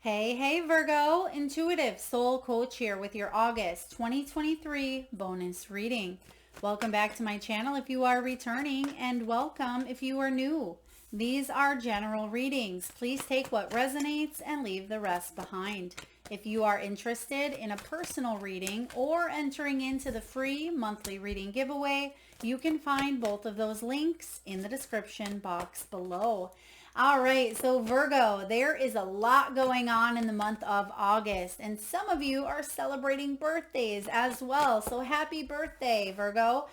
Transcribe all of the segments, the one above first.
Hey, Virgo, intuitive soul coach here with your August 2023 bonus reading. Welcome back to my channel if you are returning, and welcome if you are new. These are general readings. Please take what resonates and leave the rest behind. If you are interested in a personal reading or entering into the free monthly reading giveaway, you can find both of those links in the description box below. All right, so Virgo, there is a lot going on in the month of August, and some of you are celebrating birthdays as well. So happy birthday, Virgo.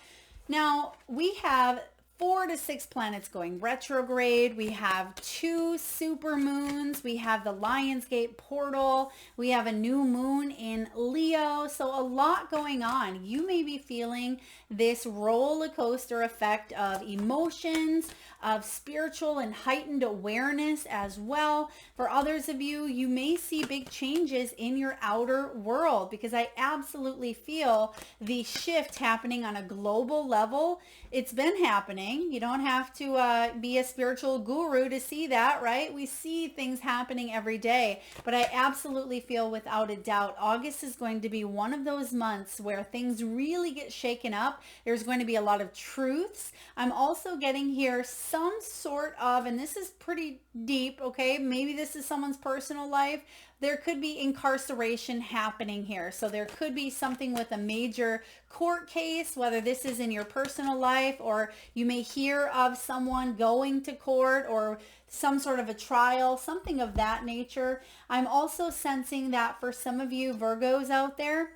Now, we have 4 to 6 planets going retrograde. We have 2 supermoons. We have the Lionsgate portal. We have a new moon in Leo. So a lot going on. You may be feeling this roller coaster effect of emotions, of spiritual and heightened awareness as well. For others of you, you may see big changes in your outer world, because I absolutely feel the shift happening on a global level. It's been happening. You don't have to be a spiritual guru to see that, right? We see things happening every day, but I absolutely feel without a doubt August is going to be one of those months where things really get shaken up. There's going to be a lot of truths. I'm also getting here some sort of, and this is pretty deep, okay? Maybe this is someone's personal life. There could be incarceration happening here. So there could be something with a major court case, whether this is in your personal life, or you may hear of someone going to court, or some sort of a trial, something of that nature. I'm also sensing that for some of you Virgos out there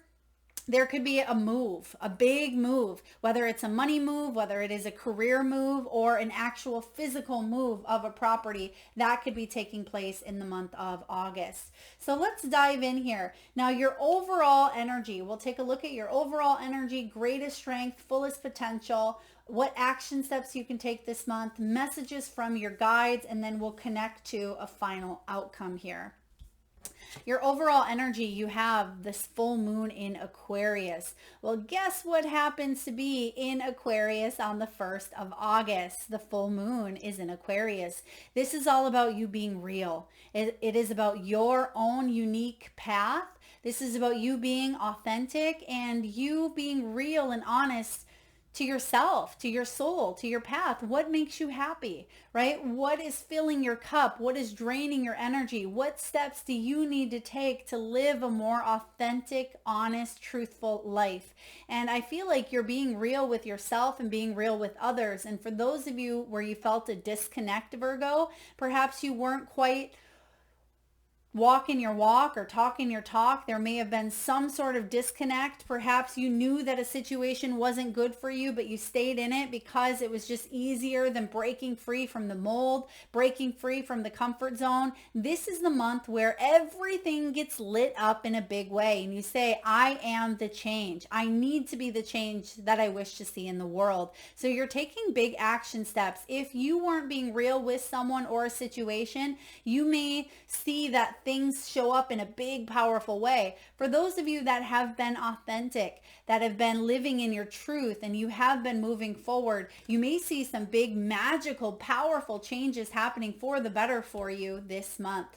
could be a move, a big move, whether it's a money move, whether it is a career move, or an actual physical move of a property that could be taking place in the month of August. So let's dive in here. Now, your overall energy, we'll take a look at your overall energy, greatest strength, fullest potential, what action steps you can take this month, messages from your guides, and then we'll connect to a final outcome here. Your overall energy, you have this full moon in Aquarius. Well, guess what happens to be in Aquarius on the 1st of August? The full moon is in Aquarius. This is all about you being real. It is about your own unique path. This is about you being authentic and you being real and honest to yourself, to your soul, to your path. What makes you happy, right? What is filling your cup? What is draining your energy? What steps do you need to take to live a more authentic, honest, truthful life? And I feel like you're being real with yourself and being real with others. And for those of you where you felt a disconnect, Virgo, perhaps you weren't quite walking your walk or talking your talk. There may have been some sort of disconnect. Perhaps you knew that a situation wasn't good for you, but you stayed in it because it was just easier than breaking free from the mold, breaking free from the comfort zone. This is the month where everything gets lit up in a big way, and you say, I am the change. I need to be the change that I wish to see in the world. So you're taking big action steps. If you weren't being real with someone or a situation, you may see that things show up in a big, powerful way. For those of you that have been authentic, that have been living in your truth, and you have been moving forward, you may see some big, magical, powerful changes happening for the better for you this month.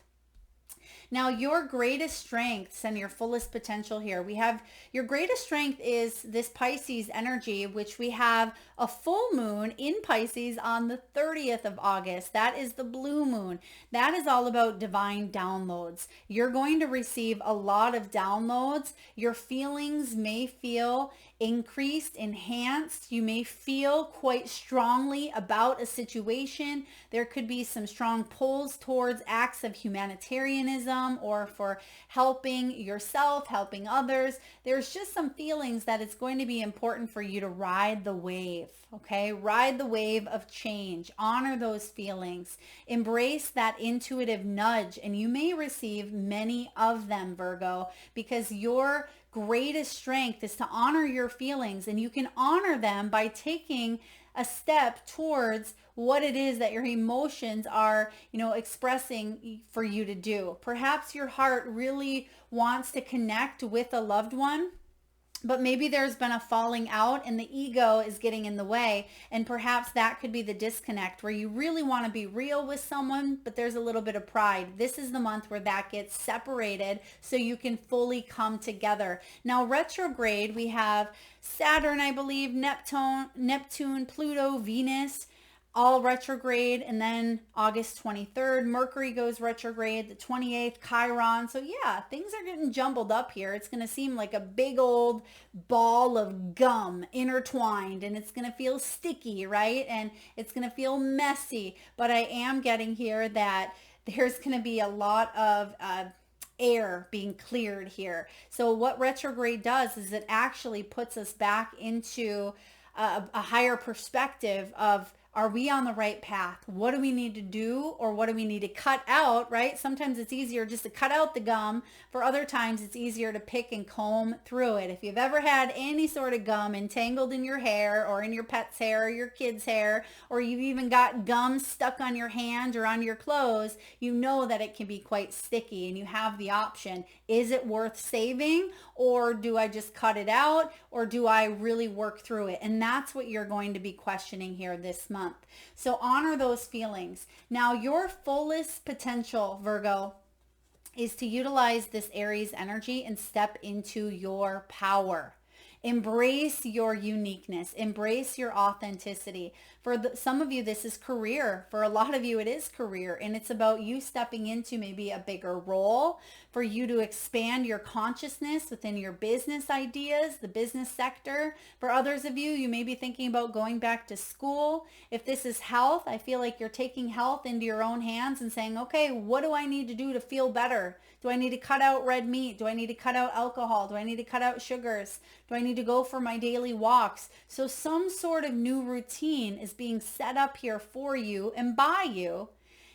Now, your greatest strengths and your fullest potential here. We have your greatest strength is this Pisces energy, which we have a full moon in Pisces on the 30th of August. That is the blue moon. That is all about divine downloads. You're going to receive a lot of downloads. Your feelings may feel increased, enhanced. You may feel quite strongly about a situation. There could be some strong pulls towards acts of humanitarianism or for helping yourself, helping others. There's just some feelings that it's going to be important for you to ride the wave, okay? Ride the wave of change. Honor those feelings. Embrace that intuitive nudge, and you may receive many of them, Virgo, because your greatest strength is to honor your feelings, and you can honor them by taking a step towards what it is that your emotions are, expressing for you to do. Perhaps your heart really wants to connect with a loved one, but maybe there's been a falling out and the ego is getting in the way. And perhaps that could be the disconnect where you really want to be real with someone, but there's a little bit of pride. This is the month where that gets separated so you can fully come together. Now, retrograde, we have Saturn, I believe, Neptune, Pluto, Venus, all retrograde, and then August 23rd, Mercury goes retrograde, the 28th, Chiron. So yeah, things are getting jumbled up here. It's going to seem like a big old ball of gum intertwined, and it's going to feel sticky, right? And it's going to feel messy. But I am getting here that there's going to be a lot of air being cleared here. So what retrograde does is it actually puts us back into a higher perspective of, are we on the right path? What do we need to do, or what do we need to cut out, right? Sometimes it's easier just to cut out the gum. For other times, it's easier to pick and comb through it. If you've ever had any sort of gum entangled in your hair or in your pet's hair or your kid's hair, or you've even got gum stuck on your hand or on your clothes, you know that it can be quite sticky, and you have the option. Is it worth saving, or do I just cut it out, or do I really work through it? And that's what you're going to be questioning here this month. So honor those feelings. Now, your fullest potential, Virgo, is to utilize this Aries energy and step into your power. Embrace your uniqueness. Embrace your authenticity. For some of you, this is career. For a lot of you, it is career. And it's about you stepping into maybe a bigger role, for you to expand your consciousness within your business ideas, the business sector. For others of you, you may be thinking about going back to school. If this is health, I feel like you're taking health into your own hands and saying, okay, what do I need to do to feel better? Do I need to cut out red meat? Do I need to cut out alcohol? Do I need to cut out sugars? Do I need to go for my daily walks? So some sort of new routine is being set up here for you and by you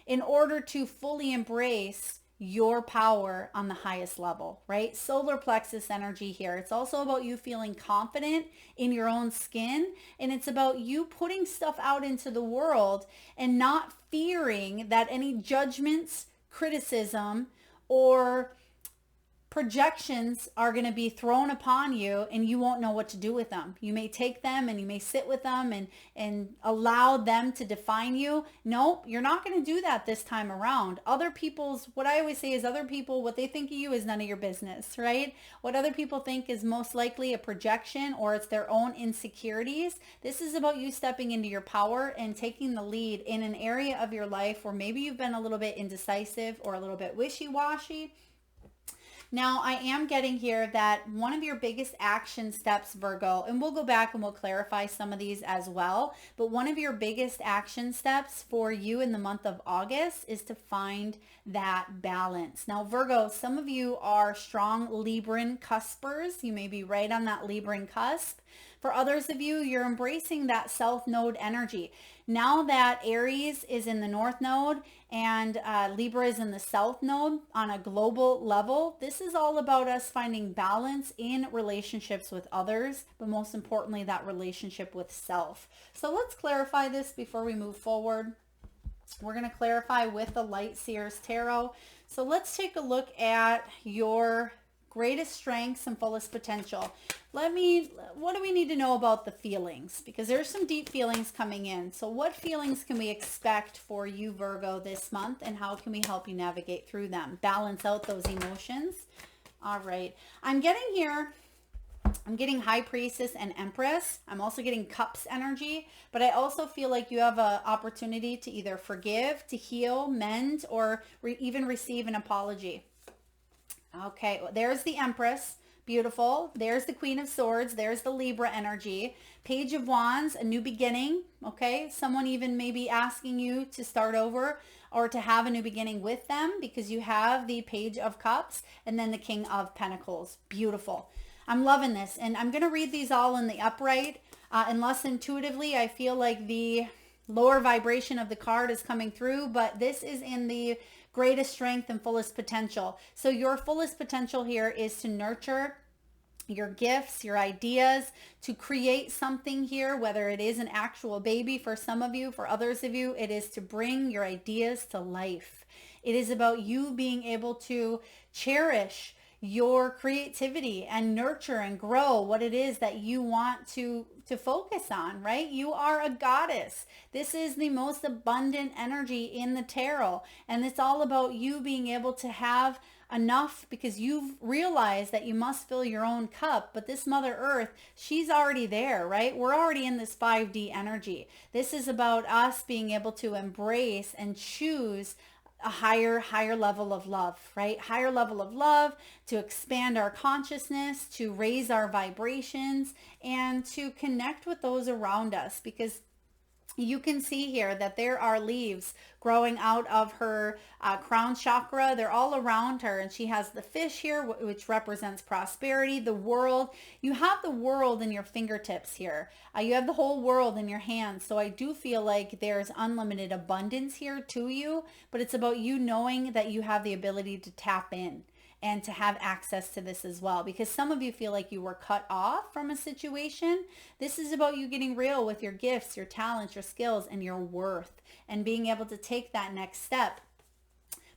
in order to fully embrace your power on the highest level, right? Solar plexus energy here. It's also about you feeling confident in your own skin, and it's about you putting stuff out into the world and not fearing that any judgments, criticism, or projections are going to be thrown upon you, and you won't know what to do with them. You may take them and you may sit with them and allow them to define you. Nope, you're not going to do that this time around. Other people's, what I always say is, other people, what they think of you is none of your business, right? What other people think is most likely a projection, or it's their own insecurities. This is about you stepping into your power and taking the lead in an area of your life where maybe you've been a little bit indecisive or a little bit wishy-washy. Now, I am getting here that one of your biggest action steps, Virgo, and we'll go back and we'll clarify some of these as well, but one of your biggest action steps for you in the month of August is to find that balance. Now, Virgo, some of you are strong Libran cuspers. You may be right on that Libran cusp. For others of you, you're embracing that South Node energy. Now that Aries is in the North Node and Libra is in the South Node on a global level, this is all about us finding balance in relationships with others, but most importantly, that relationship with self. So let's clarify this before we move forward. We're going to clarify with the Light Seers Tarot. So let's take a look at your greatest strengths and fullest potential. What do we need to know about the feelings? Because there's some deep feelings coming in. So what feelings can we expect for you, Virgo, this month, and how can we help you navigate through them? Balance out those emotions. All right. I'm getting High Priestess and Empress. I'm also getting Cups energy, but I also feel like you have an opportunity to either forgive, to heal, mend, or even receive an apology. Okay, well, there's the Empress. Beautiful. There's the Queen of Swords. There's the Libra energy. Page of Wands, a new beginning. Okay, someone even may be asking you to start over or to have a new beginning with them, because you have the Page of Cups and then the King of Pentacles. Beautiful. I'm loving this, and I'm going to read these all in the upright. Unless intuitively I feel like the lower vibration of the card is coming through, but this is in the greatest strength and fullest potential. So your fullest potential here is to nurture your gifts, your ideas, to create something here, whether it is an actual baby for some of you, for others of you, it is to bring your ideas to life. It is about you being able to cherish your creativity and nurture and grow what it is that you want to focus on, right? You are a goddess. This is the most abundant energy in the tarot, and it's all about you being able to have enough, because you've realized that you must fill your own cup. But this Mother Earth, she's already there, right? We're already in this 5D energy. This is about us being able to embrace and choose a higher level of love, right? Higher level of love, to expand our consciousness, to raise our vibrations, and to connect with those around us. Because you can see here that there are leaves growing out of her crown chakra. They're all around her, and she has the fish here, which represents prosperity, the world. You have the world in your fingertips here. You have the whole world in your hands. So I do feel like there's unlimited abundance here to you, but it's about you knowing that you have the ability to tap in and to have access to this as well. Because some of you feel like you were cut off from a situation. This is about you getting real with your gifts, your talents, your skills, and your worth, and being able to take that next step.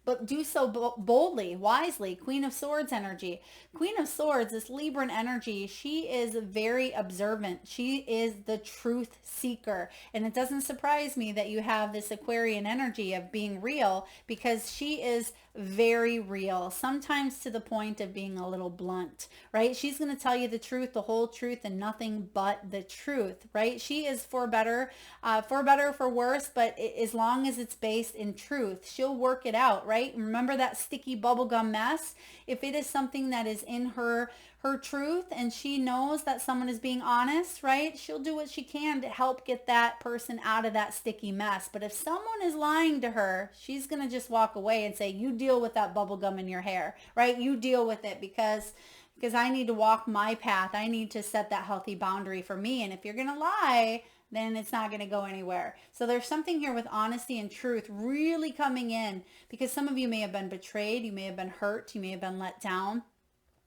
But do so boldly, wisely. Queen of Swords energy. Queen of Swords, this Libran energy, she is very observant. She is the truth seeker. And it doesn't surprise me that you have this Aquarian energy of being real, because she is very real, sometimes to the point of being a little blunt, right? She's going to tell you the truth, the whole truth, and nothing but the truth, right? She is for better, for worse, but as long as it's based in truth, she'll work it out, right? Remember that sticky bubblegum mess? If it is something that is in her truth, and she knows that someone is being honest, right? She'll do what she can to help get that person out of that sticky mess. But if someone is lying to her, she's going to just walk away and say, you deal with that bubble gum in your hair, right? You deal with it, because I need to walk my path. I need to set that healthy boundary for me. And if you're going to lie, then it's not going to go anywhere. So there's something here with honesty and truth really coming in, because some of you may have been betrayed. You may have been hurt. You may have been let down.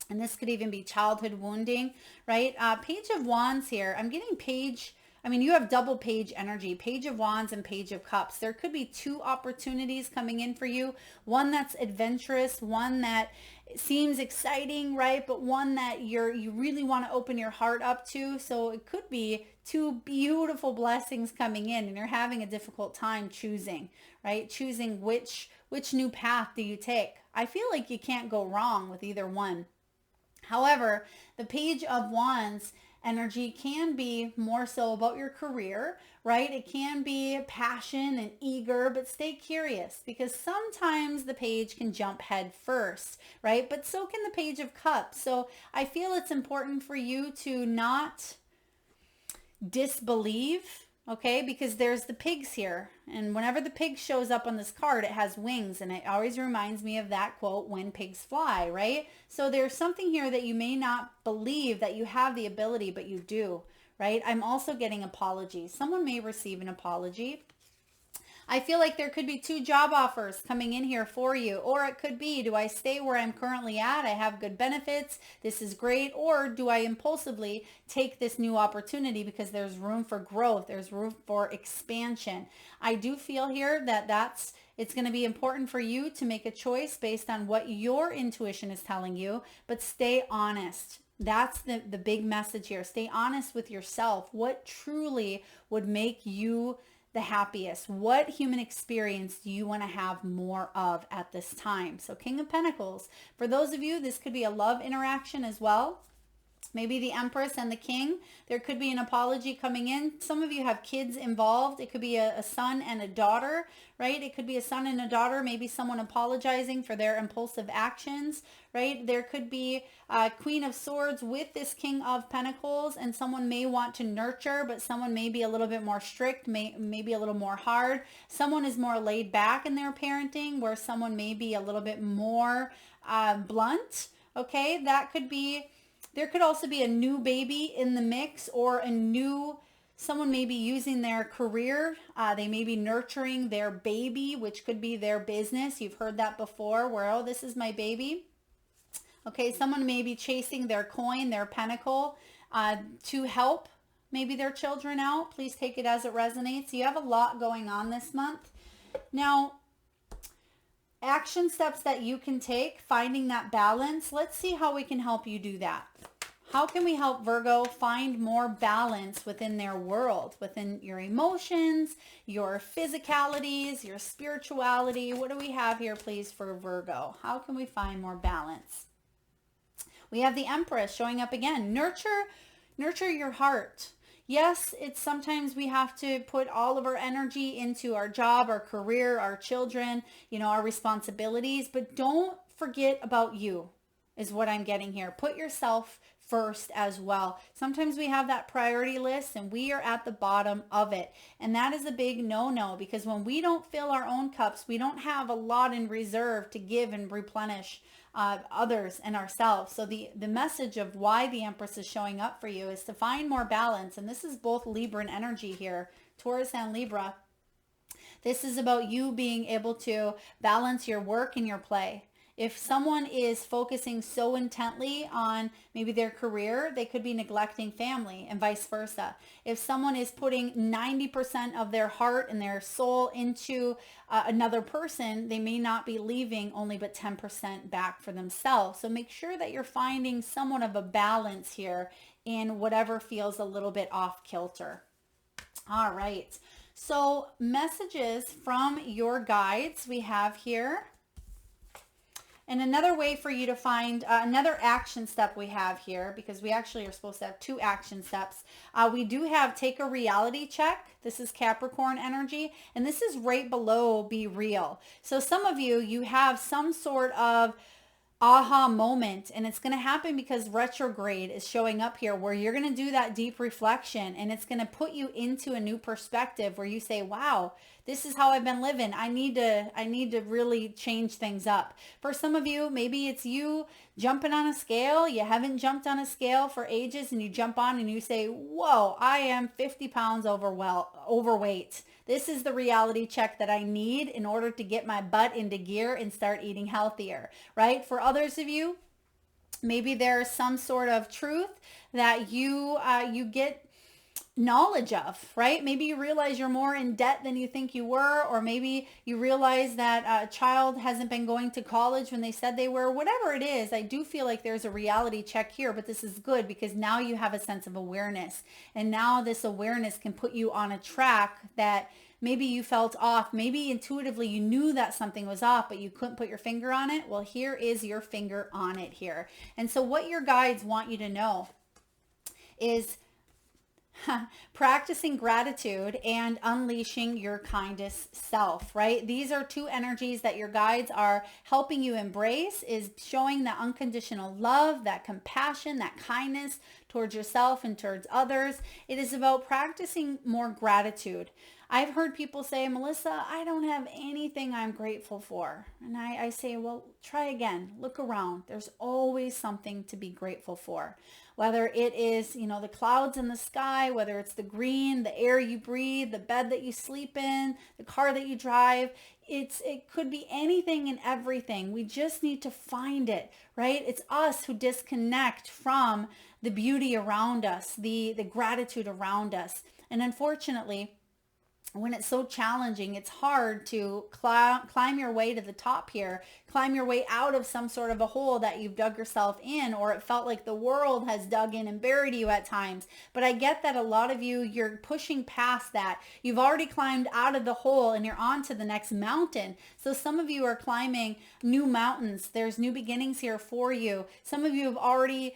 And this could even be childhood wounding, right? Page of Wands here. I'm getting you have double page energy, Page of Wands and Page of Cups. There could be two opportunities coming in for you. One that's adventurous, one that seems exciting, right? But one that you really want to open your heart up to. So it could be two beautiful blessings coming in, and you're having a difficult time choosing, right? Choosing which new path do you take. I feel like you can't go wrong with either one. However, the Page of Wands energy can be more so about your career, right? It can be passion and eager, but stay curious, because sometimes the page can jump head first, right? But so can the Page of Cups. So I feel it's important for you to not disbelieve, okay? Because there's the pigs here. And whenever the pig shows up on this card, it has wings. And it always reminds me of that quote, when pigs fly, right? So there's something here that you may not believe that you have the ability, but you do, right? I'm also getting apologies. Someone may receive an apology. I feel like there could be two job offers coming in here for you, or it could be, do I stay where I'm currently at? I have good benefits. This is great. Or do I impulsively take this new opportunity because there's room for growth? There's room for expansion. I do feel here that it's going to be important for you to make a choice based on what your intuition is telling you, but stay honest. That's the big message here. Stay honest with yourself. What truly would make you the happiest? What human experience do you want to have more of at this time? So King of Pentacles. For those of you, this could be a love interaction as well. Maybe the Empress and the King. There could be an apology coming in. Some of you have kids involved. It could be a son and a daughter, right? It could be a son and a daughter. Maybe someone apologizing for their impulsive actions, right? There could be Queen of Swords with this King of Pentacles, and someone may want to nurture, but someone may be a little bit more strict, maybe a little more hard. Someone is more laid back in their parenting, where someone may be a little bit more blunt, okay? That could be... There could also be a new baby in the mix, or someone may be using their career. They may be nurturing their baby, which could be their business. You've heard that before, where, oh, this is my baby. Okay, someone may be chasing their coin, their pentacle, to help maybe their children out. Please take it as it resonates. You have a lot going on this month. Now, action steps that you can take, finding that balance. Let's see how we can help you do that. How can we help Virgo find more balance within their world, within your emotions, your physicalities, your spirituality? What do we have here, please, for Virgo? How can we find more balance? We have the Empress showing up again. Nurture your heart. Yes, it's sometimes we have to put all of our energy into our job, our career, our children, our responsibilities, but don't forget about you is what I'm getting here. Put yourself first as well. Sometimes we have that priority list and we are at the bottom of it. And that is a big no-no, because when we don't fill our own cups, we don't have a lot in reserve to give and replenish others and ourselves. So the message of why the Empress is showing up for you is to find more balance. And this is both Libran energy here, Taurus and Libra. This is about you being able to balance your work and your play. If someone is focusing so intently on maybe their career, they could be neglecting family, and vice versa. If someone is putting 90% of their heart and their soul into another person, they may not be leaving only but 10% back for themselves. So make sure that you're finding somewhat of a balance here in whatever feels a little bit off kilter. All right. So messages from your guides we have here. And another way for you to find another action step we have here, because we actually are supposed to have 2 action steps. We do have take a reality check. This is Capricorn energy, and this is right below be real. So some of you have some sort of aha moment, and it's going to happen because retrograde is showing up here, where you're going to do that deep reflection, and it's going to put you into a new perspective where you say, wow, this is how I've been living. I need to really change things up. For some of you, maybe it's you jumping on a scale. You haven't jumped on a scale for ages, and you jump on and you say, whoa, I am 50 pounds overweight. This is the reality check that I need in order to get my butt into gear and start eating healthier, right? For others of you, maybe there's some sort of truth that you get knowledge of, right? Maybe you realize you're more in debt than you think you were, or maybe you realize that a child hasn't been going to college when they said they were. Whatever it is, I do feel like there's a reality check here, but this is good because now you have a sense of awareness, and now this awareness can put you on a track that maybe you felt off. Maybe intuitively you knew that something was off, but you couldn't put your finger on it. Well, here is your finger on it here. And so what your guides want you to know is practicing gratitude and unleashing your kindest self, right? These are 2 energies that your guides are helping you embrace, is showing that unconditional love, that compassion, that kindness towards yourself and towards others. It is about practicing more gratitude. I've heard people say, Melissa, I don't have anything I'm grateful for. And I say, well, try again. Look around. There's always something to be grateful for. Whether it is, the clouds in the sky, whether it's the green, the air you breathe, the bed that you sleep in, the car that you drive, it could be anything and everything. We just need to find it, right? It's us who disconnect from the beauty around us, the gratitude around us. And unfortunately, when it's so challenging, it's hard to climb your way to the top here, climb your way out of some sort of a hole that you've dug yourself in, or it felt like the world has dug in and buried you at times. But I get that a lot of you, you're pushing past that. You've already climbed out of the hole and you're on to the next mountain. So some of you are climbing new mountains. There's new beginnings here for you. Some of you have already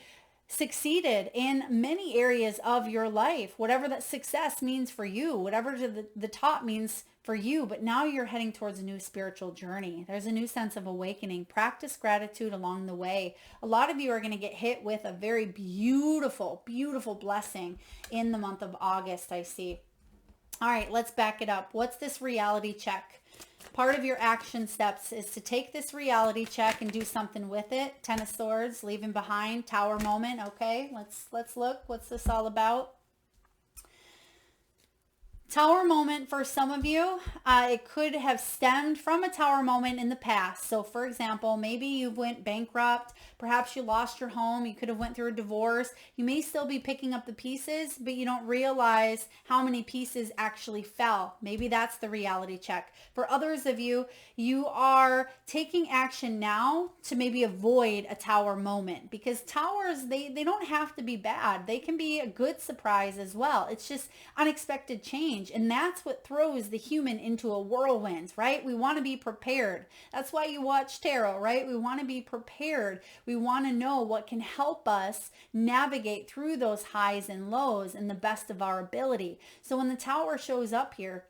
succeeded in many areas of your life, whatever that success means for you, whatever the top means for you. But now you're heading towards a new spiritual journey. There's a new sense of awakening. Practice gratitude along the way. A lot of you are going to get hit with a very beautiful, beautiful blessing in the month of August, I see. All right, let's back it up. What's this reality check? Part of your action steps is to take this reality check and do something with it. 10 of Swords, leaving behind, Tower moment. Okay, let's look. What's this all about? Tower moment for some of you, it could have stemmed from a tower moment in the past. So for example, maybe you went bankrupt, perhaps you lost your home, you could have went through a divorce. You may still be picking up the pieces, but you don't realize how many pieces actually fell. Maybe that's the reality check. For others of you, you are taking action now to maybe avoid a tower moment, because towers, they don't have to be bad. They can be a good surprise as well. It's just unexpected change. And that's what throws the human into a whirlwind, right? We want to be prepared. That's why you watch tarot, right? We want to be prepared. We want to know what can help us navigate through those highs and lows in the best of our ability. So when the tower shows up here,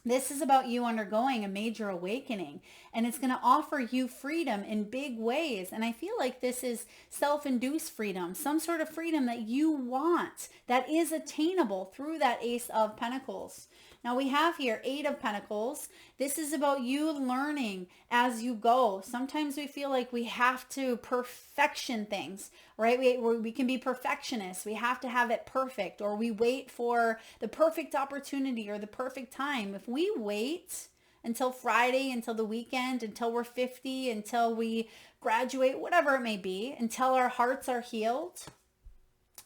this is about you undergoing a major awakening, and it's going to offer you freedom in big ways. And I feel like this is self-induced freedom, some sort of freedom that you want, that is attainable through that Ace of Pentacles. Now we have here 8 of Pentacles. This is about you learning as you go. Sometimes we feel like we have to perfection things, right? We can be perfectionists. We have to have it perfect, or we wait for the perfect opportunity or the perfect time. If we wait until Friday, until the weekend, until we're 50, until we graduate, whatever it may be, until our hearts are healed,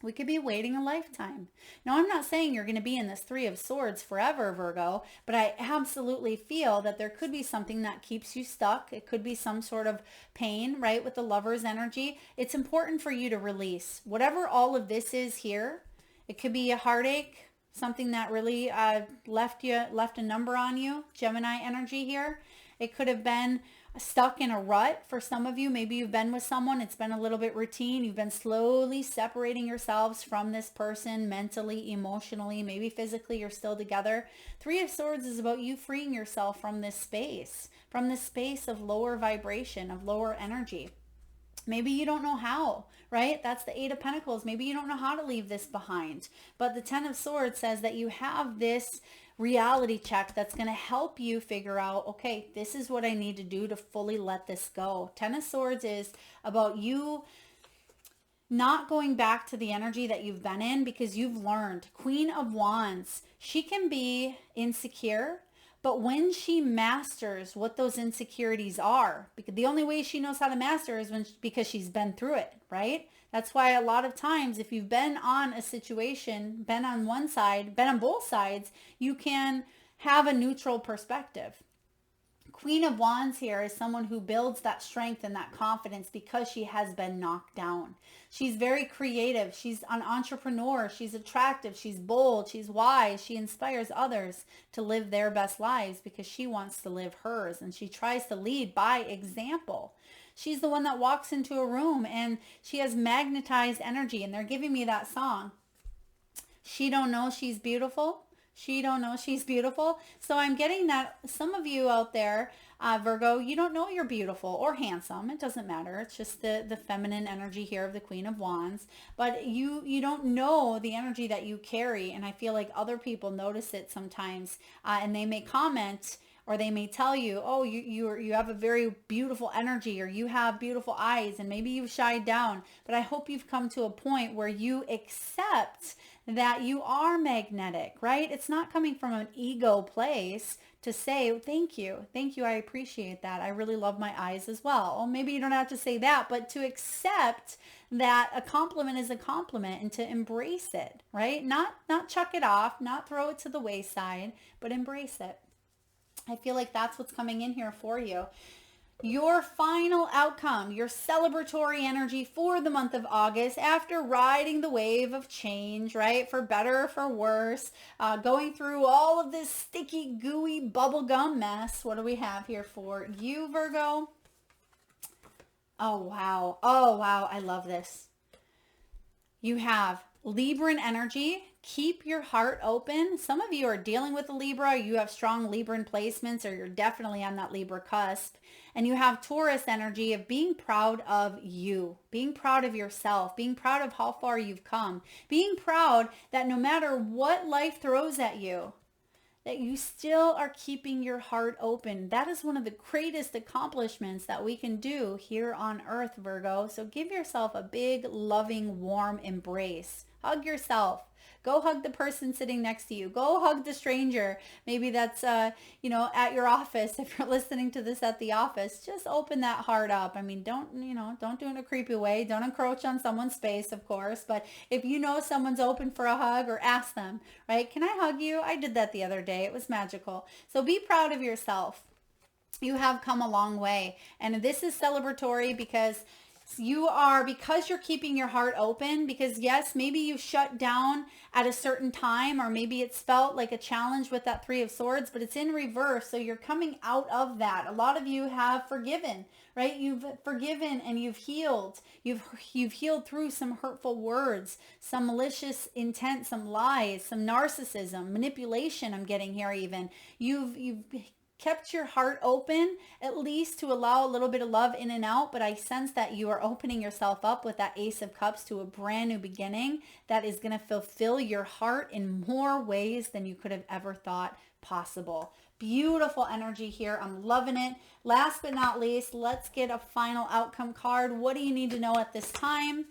we could be waiting a lifetime. Now, I'm not saying you're going to be in this 3 of Swords forever, Virgo, but I absolutely feel that there could be something that keeps you stuck. It could be some sort of pain, right, with the Lover's energy. It's important for you to release whatever all of this is here. It could be a heartache, something that really left a number on you, Gemini energy here. It could have been stuck in a rut for some of you. Maybe you've been with someone, it's been a little bit routine. You've been slowly separating yourselves from this person mentally, emotionally, maybe physically you're still together. 3 of Swords is about you freeing yourself from this space of lower vibration, of lower energy. Maybe you don't know how, right? That's the 8 of Pentacles. Maybe you don't know how to leave this behind. But the 10 of Swords says that you have this reality check that's going to help you figure out, okay, this is what I need to do to fully let this go. 10 of Swords is about you not going back to the energy that you've been in because you've learned. Queen of Wands, she can be insecure, but when she masters what those insecurities are, because the only way she knows how to master is because she's been through it, right? That's why a lot of times, if you've been on a situation, been on one side, been on both sides, you can have a neutral perspective. Queen of Wands here is someone who builds that strength and that confidence because she has been knocked down. She's very creative. She's an entrepreneur. She's attractive. She's bold. She's wise. She inspires others to live their best lives because she wants to live hers, and she tries to lead by example. She's the one that walks into a room and she has magnetized energy, and they're giving me that song. She don't know she's beautiful. She don't know she's beautiful. So I'm getting that some of you out there, Virgo, you don't know you're beautiful or handsome. It doesn't matter. It's just the feminine energy here of the Queen of Wands. But you don't know the energy that you carry. And I feel like other people notice it sometimes, and they may comment, or they may tell you, oh, you have a very beautiful energy, or you have beautiful eyes, and maybe you've shied down. But I hope you've come to a point where you accept that you are magnetic, right? It's not coming from an ego place to say, thank you, I appreciate that. I really love my eyes as well. Well, maybe you don't have to say that, but to accept that a compliment is a compliment and to embrace it, right? Not chuck it off, not throw it to the wayside, but embrace it. I feel like that's what's coming in here for you. Your final outcome, your celebratory energy for the month of August after riding the wave of change, right? For better or for worse, going through all of this sticky, gooey bubblegum mess. What do we have here for you, Virgo? Oh, wow. Oh, wow. I love this. You have Libran energy. Keep your heart open. Some of you are dealing with a Libra. You have strong Libran placements, or you're definitely on that Libra cusp. And you have Taurus energy of being proud of you, being proud of yourself, being proud of how far you've come, being proud that no matter what life throws at you, that you still are keeping your heart open. That is one of the greatest accomplishments that we can do here on Earth, Virgo. So give yourself a big, loving, warm embrace Hug yourself. Go hug the person sitting next to you. Go hug the stranger. Maybe that's, at your office. If you're listening to this at the office, just open that heart up. I mean, don't do it in a creepy way. Don't encroach on someone's space, of course. But if you know someone's open for a hug, or ask them, right? Can I hug you? I did that the other day. It was magical. So be proud of yourself. You have come a long way. And this is celebratory because because you're keeping your heart open, because yes, maybe you shut down at a certain time, or maybe it's felt like a challenge with that Three of Swords, but it's in reverse. So you're coming out of that. A lot of you have forgiven, right? You've forgiven and you've healed. You've healed through some hurtful words, some malicious intent, some lies, some narcissism, manipulation. I'm getting here even. You've kept your heart open, at least to allow a little bit of love in and out. But I sense that you are opening yourself up with that Ace of Cups to a brand new beginning that is going to fulfill your heart in more ways than you could have ever thought possible. Beautiful energy here. I'm loving it. Last but not least, let's get a final outcome card. What do you need to know at this time?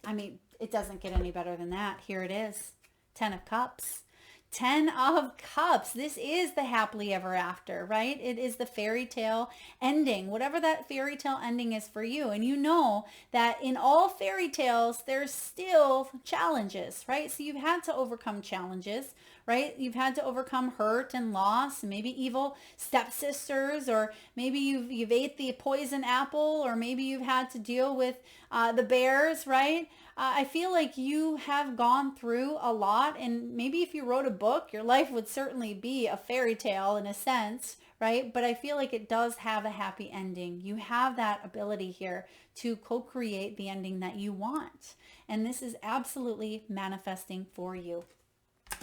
I mean, it doesn't get any better than that. Here it is. 10 of Cups. 10 of Cups. This is the happily ever after, right? It is the fairy tale ending, whatever that fairy tale ending is for you. And you know that in all fairy tales, there's still challenges, right? So you've had to overcome challenges, right? You've had to overcome hurt and loss, maybe evil stepsisters, or maybe you've ate the poison apple, or maybe you've had to deal with the bears, right? I feel like you have gone through a lot, and maybe if you wrote a book, your life would certainly be a fairy tale in a sense, right? But I feel like it does have a happy ending. You have that ability here to co-create the ending that you want. And this is absolutely manifesting for you.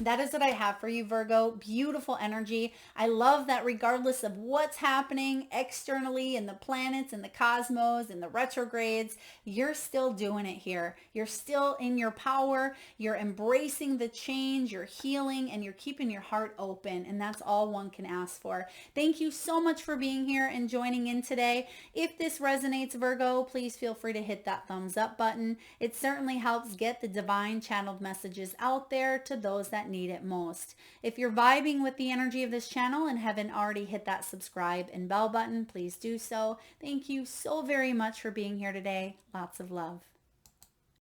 That is what I have for you, Virgo. Beautiful energy. I love that regardless of what's happening externally in the planets and the cosmos and the retrogrades, you're still doing it here. You're still in your power. You're embracing the change. You're healing, and you're keeping your heart open. And that's all one can ask for. Thank you so much for being here and joining in today. If this resonates, Virgo, please feel free to hit that thumbs up button. It certainly helps get the divine channeled messages out there to those that need it most. If you're vibing with the energy of this channel and haven't already hit that subscribe and bell button, please do so. Thank you so very much for being here today. Lots of love.